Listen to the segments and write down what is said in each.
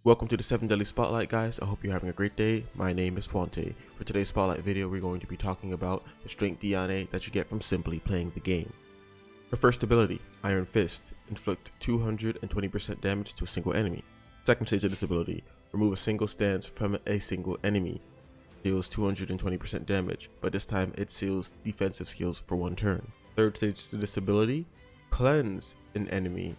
Welcome to the 7 Deadly Spotlight, guys. I hope you're having a great day. My name is Fonte. For today's Spotlight video, we're going to be talking about the strength Diane that you get from simply playing the game. Her first ability, Iron Fist, inflict 220% damage to a single enemy. Second stage of this ability, remove a single stance from a single enemy. Deals 220% damage, but this time it seals defensive skills for one turn. Third stage to this ability, cleanse an enemy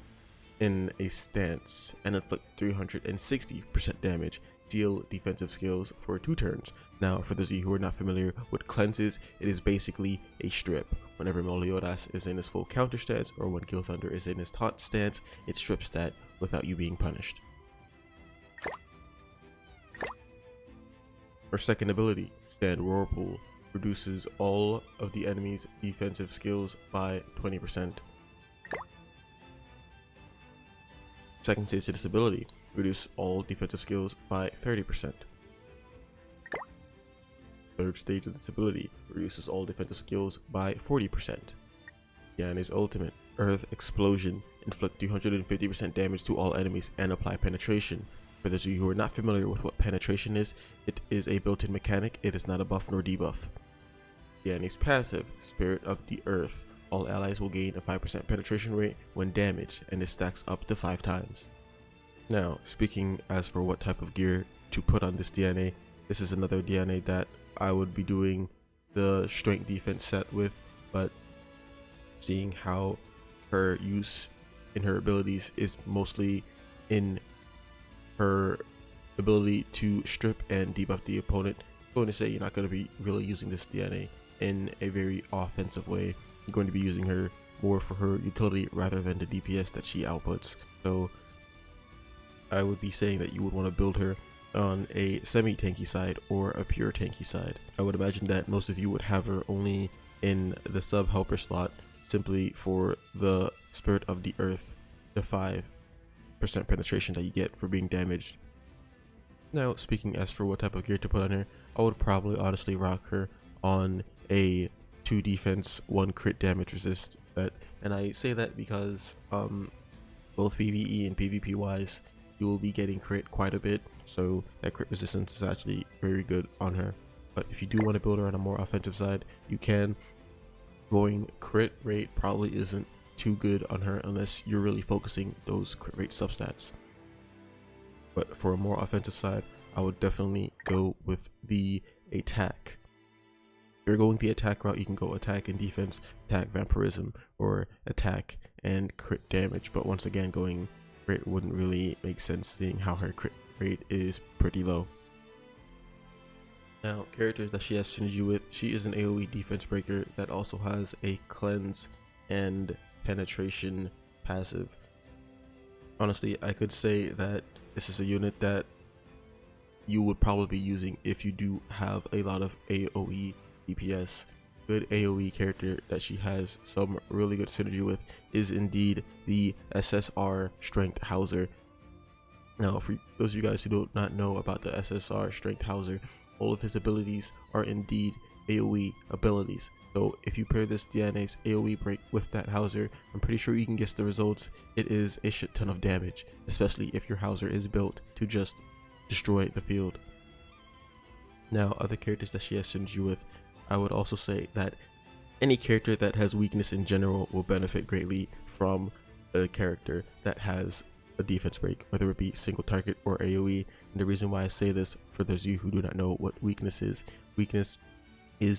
in a stance and inflict 360% damage, deal defensive skills for 2 turns. Now, for those of you who are not familiar with cleanses, it is basically a strip. Whenever Meliodas is in his full counter stance or when Gil Thunder is in his taunt stance, it strips that without you being punished. Her second ability, Stand Whirlpool, reduces all of the enemy's defensive skills by 20%. Second stage to this ability, reduce all defensive skills by 30%. Third stage of this ability, reduces all defensive skills by 40%. Diane's ultimate, Earth Explosion, inflict 250% damage to all enemies and apply penetration. For those of you who are not familiar with what penetration is, it is a built-in mechanic, it is not a buff nor debuff. Diane's passive, Spirit of the Earth, all allies will gain a 5% penetration rate when damaged, and it stacks up to 5 times. Now, speaking as for what type of gear to put on this Diane, this is another Diane that I would be doing the strength defense set with, but seeing how her use in her abilities is mostly in her ability to strip and debuff the opponent, I'm going to say you're not going to be really using this Diane in a very offensive way. You're going to be using her more for her utility rather than the DPS that she outputs. So I would be saying that you would want to build her on a semi-tanky side or a pure tanky side. I would imagine that most of you would have her only in the sub helper slot simply for the Spirit of the Earth, the 5% penetration that you get for being damaged. Now, speaking as for what type of gear to put on her, I would probably honestly rock her on a 2 defense, 1 crit damage resist set, and I say that because both PvE and PvP wise, you will be getting crit quite a bit, so that crit resistance is actually very good on her. But if you do want to build her on a more offensive side, you can. Going crit rate probably isn't too good on her unless you're really focusing those crit rate substats. But for a more offensive side, I would definitely go with the attack. If you're going the attack route, you can go attack and defense, attack vampirism, or attack and crit damage. But once again, going crit wouldn't really make sense seeing how her crit rate is pretty low. Now, characters that she has synergy with, she is an AoE defense breaker that also has a cleanse and penetration passive. Honestly, I could say that this is a unit that you would probably be using if you do have a lot of AoE DPS. Good AoE character that she has some really good synergy with is indeed the SSR Strength Hauser. Now, for those of you guys who do not know about the SSR Strength Hauser, all of his abilities are indeed AoE abilities. So if you pair this Diane's AoE break with that Hauser, I'm pretty sure you can guess the results. It is a shit ton of damage, especially if your Hauser is built to just destroy the field. Now, other characters that she has synergy with, I would also say that any character that has weakness in general will benefit greatly from a character that has a defense break, whether it be single target or AoE. And the reason why I say this, for those of you who do not know what weakness is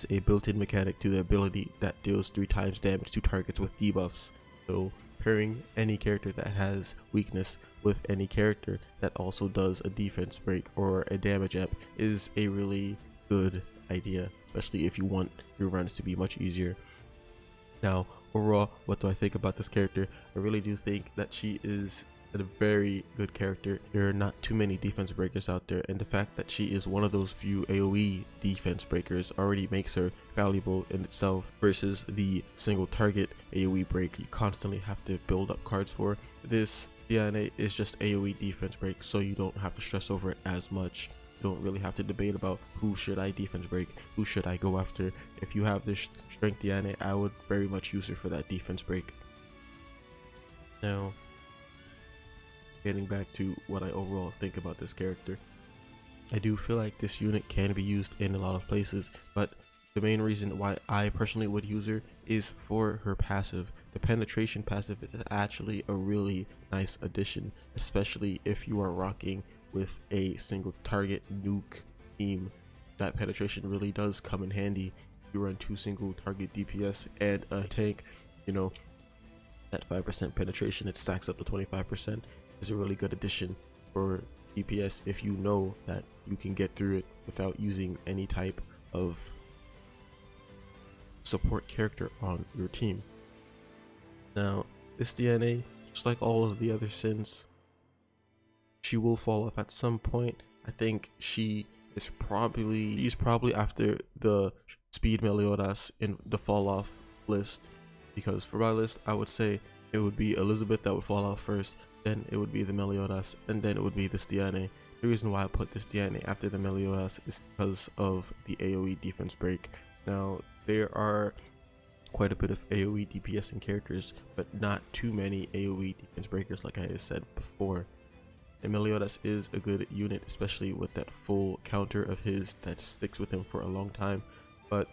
a built-in mechanic to the ability that deals 3 times damage to targets with debuffs. So pairing any character that has weakness with any character that also does a defense break or a damage amp is a really good idea, especially if you want your runs to be much easier. Now, overall, what do I think about this character? I really do think that she is a very good character. There are not too many defense breakers out there, and the fact that she is one of those few AoE defense breakers already makes her valuable in itself versus the single target AoE break you constantly have to build up cards for. This Diane is just AoE defense break, so you don't have to stress over it as much. You don't really have to debate about who should I defense break, who should I go after. If you have this strength Diane, I would very much use her for that defense break. Now, getting back to what I overall think about this character, I do feel like this unit can be used in a lot of places, but the main reason why I personally would use her is for her passive. The penetration passive is actually a really nice addition, especially if you are rocking with a single target nuke team. That penetration really does come in handy. You run 2 single target DPS and a tank, you know, that 5% penetration, it stacks up to 25%, is a really good addition for DPS if you know that you can get through it without using any type of support character on your team. Now, this DNA, just like all of the other sins, she will fall off at some point. I think she's probably after the speed Meliodas in the fall off list, because for my list I would say it would be Elizabeth that would fall off first, then it would be the Meliodas, and then it would be this Diane. The reason why I put this Diane after the Meliodas is because of the AoE defense break. Now, there are quite a bit of AoE DPSing characters, but not too many AoE defense breakers like I said before. And Meliodas is a good unit, especially with that full counter of his that sticks with him for a long time. But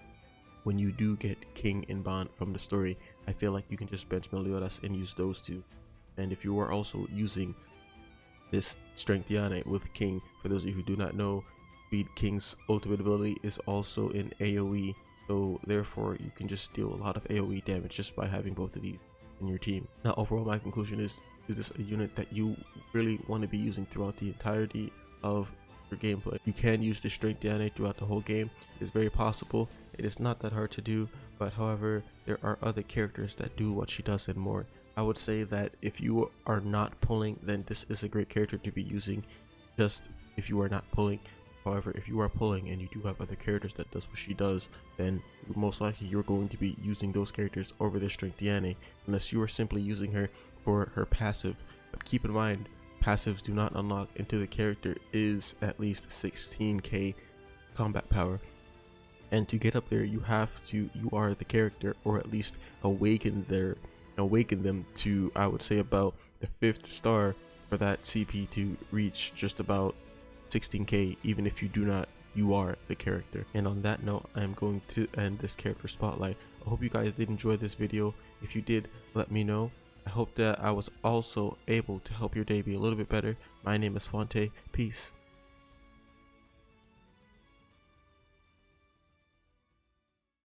when you do get King and Bond from the story, I feel like you can just bench Meliodas and use those two. And if you are also using this Strength Diane with King, for those of you who do not know, Speed King's ultimate ability is also in AoE, so therefore you can just deal a lot of AoE damage just by having both of these in your team. Now overall, my conclusion is this a unit that you really want to be using throughout the entirety of your gameplay. You can use the Strength Diane throughout the whole game. It is very possible. It is not that hard to do, but however, there are other characters that do what she does and more. I would say that if you are not pulling, then this is a great character to be using, just if you are not pulling. However, if you are pulling and you do have other characters that does what she does, then most likely you're going to be using those characters over the Strength Diane, unless you are simply using her for her passive. But keep in mind, passives do not unlock until the character is at least 16k combat power. And to get up there, you are the character, or at least awaken them to, I would say, about the 5th star for that CP to reach just about 16k, even if you do not, you are the character. And on that note, I am going to end this character spotlight. I hope you guys did enjoy this video. If you did, let me know. I hope that I was also able to help your day be a little bit better. My name is Fonte. Peace.